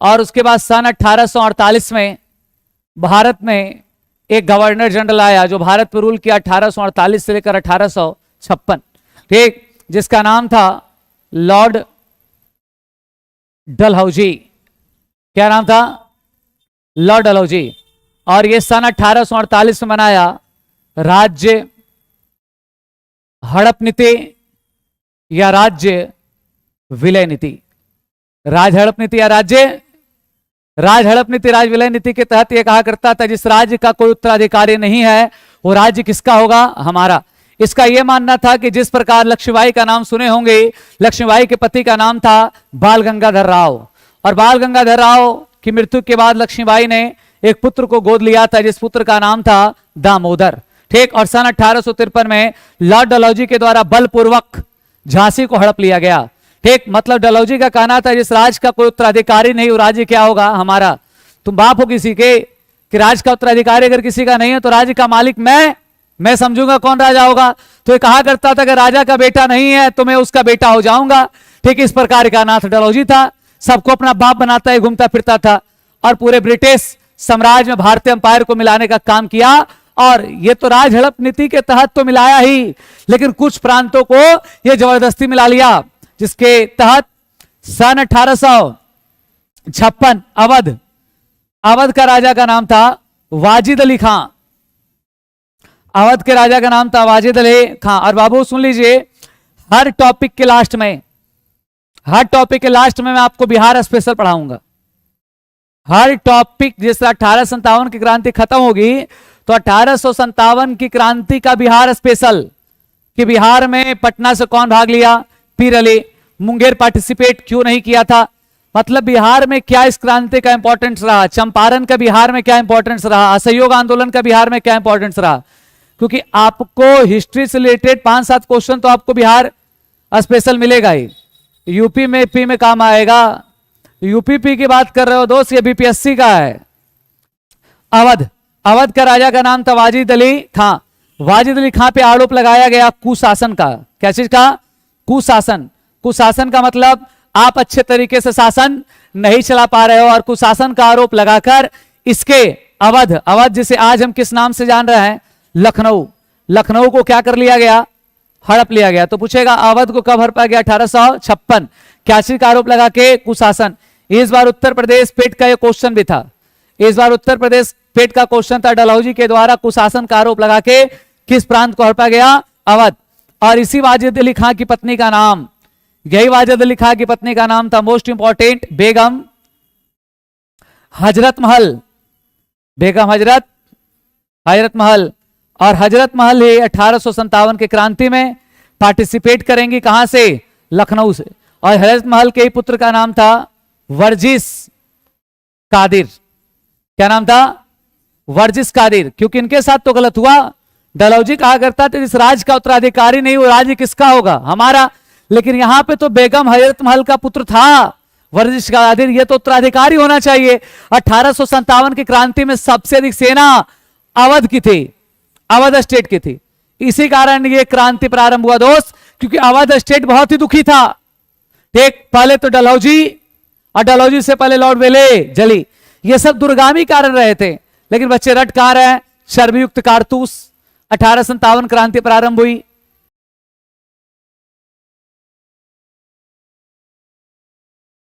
और उसके बाद सन 1848 में भारत में एक गवर्नर जनरल आया जो भारत पर रूल किया 1848 से लेकर 1856, ठीक, जिसका नाम था लॉर्ड डलहौजी। क्या नाम था? लॉर्ड डलहौजी। और ये सन 1848 में बनाया राज्य हड़प नीति या राज्य विलय नीति। राज हड़प नीति या राज हड़प नीति, राज विलय नीति के तहत यह कहा करता था जिस राज्य का कोई उत्तराधिकारी नहीं है वो राज्य किसका होगा? हमारा। इसका यह मानना था कि जिस प्रकार लक्ष्मीबाई का नाम सुने होंगे, लक्ष्मीबाई के पति का नाम था बाल गंगाधर राव, और बाल गंगाधर राव की मृत्यु के बाद लक्ष्मीबाई ने एक पुत्र को गोद लिया था जिस पुत्र का नाम था दामोदर, ठीक। और सन 1853 में लॉर्ड डलहौजी के द्वारा बलपूर्वक झांसी को हड़प लिया गया, ठीक। मतलब डलहौजी का कहना था जिस राज्य का कोई उत्तराधिकारी नहीं वो राज्य क्या होगा? हमारा। तुम बाप हो किसी के कि राज्य का उत्तराधिकारी अगर किसी का नहीं है तो राज्य का मालिक मैं समझूंगा कौन राजा होगा। तो ये कहा करता था कि राजा का बेटा नहीं है तो मैं उसका बेटा हो जाऊंगा, ठीक। इस प्रकार का नाथ डलहौजी था, सबको अपना बाप बनाता है, घूमता फिरता था और पूरे ब्रिटिश साम्राज्य में भारतीय अंपायर को मिलाने का काम किया। और ये तो राज हड़प नीति के तहत तो मिलाया ही, लेकिन कुछ प्रांतों को ये जबरदस्ती मिला लिया, जिसके तहत सन 1856 अवध का राजा का नाम था वाजिद अली खां। अवध के राजा का नाम था वाजिद अली खां। और बाबू सुन लीजिए, हर टॉपिक के लास्ट में मैं आपको बिहार स्पेशल पढ़ाऊंगा। हर टॉपिक, जैसे 1857 की क्रांति खत्म होगी तो 1857 की क्रांति का बिहार स्पेशल, कि बिहार में पटना से कौन भाग लिया, पीर अली, मुंगेर पार्टिसिपेट क्यों नहीं किया था, मतलब बिहार में क्या इस क्रांति का इंपॉर्टेंस रहा, चंपारण का बिहार में क्या इंपॉर्टेंस रहा, असहयोग आंदोलन का बिहार में क्या इंपॉर्टेंस रहा। क्योंकि आपको हिस्ट्री से रिलेटेड 5-7 क्वेश्चन तो आपको बिहार स्पेशल मिलेगा ही। यूपी में पी में काम आएगा। यूपीपी की बात कर रहे हो दोस्त, ये बीपीएससी का है। अवध का राजा का नाम था वाजिद अली खां। वाजिद अली खां पे आरोप लगाया गया कुशासन का। क्या चीज का? कुशासन। कुशासन का मतलब आप अच्छे तरीके से शासन नहीं चला पा रहे हो, और कुशासन का आरोप लगाकर इसके अवध जिसे आज हम किस नाम से जान रहे हैं, लखनऊ को क्या कर लिया गया? हड़प लिया गया। तो पूछेगा अवध को कब हड़पा गया? 1856। क्या चीज का आरोप लगा के? कुशासन। इस बार उत्तर प्रदेश पेट का यह क्वेश्चन भी था। इस बार उत्तर प्रदेश पेट का क्वेश्चन था, डलहौजी के द्वारा कुशासन का आरोप लगा के किस प्रांत को हड़पा गया? अवध। और इसी वाजिद अली खां की पत्नी का नाम, यही वाजिद अली खां की पत्नी का नाम था मोस्ट इंपॉर्टेंट बेगम हजरत महल। बेगम हजरत महल। और हजरत महल ही 1857 की क्रांति में पार्टिसिपेट करेंगी। कहां से? लखनऊ से। और हजरत महल के ही पुत्र का नाम था वर्जिस कादिर। क्या नाम था? वर्जिस कादिर। क्योंकि इनके साथ तो गलत हुआ। डलहौजी कहा करता था इस राज्य का उत्तराधिकारी नहीं वो राज्य किसका होगा? हमारा। लेकिन यहां पे तो बेगम हजरत महल का पुत्र था वर्जिस कादिर, ये तो उत्तराधिकारी होना चाहिए। 1857 की क्रांति में सबसे अधिक सेना अवध की थी, अवध स्टेट की थी। इसी कारण ये क्रांति प्रारंभ हुआ दोस्त, क्योंकि अवध स्टेट बहुत ही दुखी था। ठीक, पहले तो डलहौजी, और डलहौजी से पहले लॉर्ड वेले जली, ये सब दुर्गामी कारण रहे थे। लेकिन बच्चे रट कहां रहे? चर्बीयुक्त कारतूस। 1857 क्रांति प्रारंभ हुई,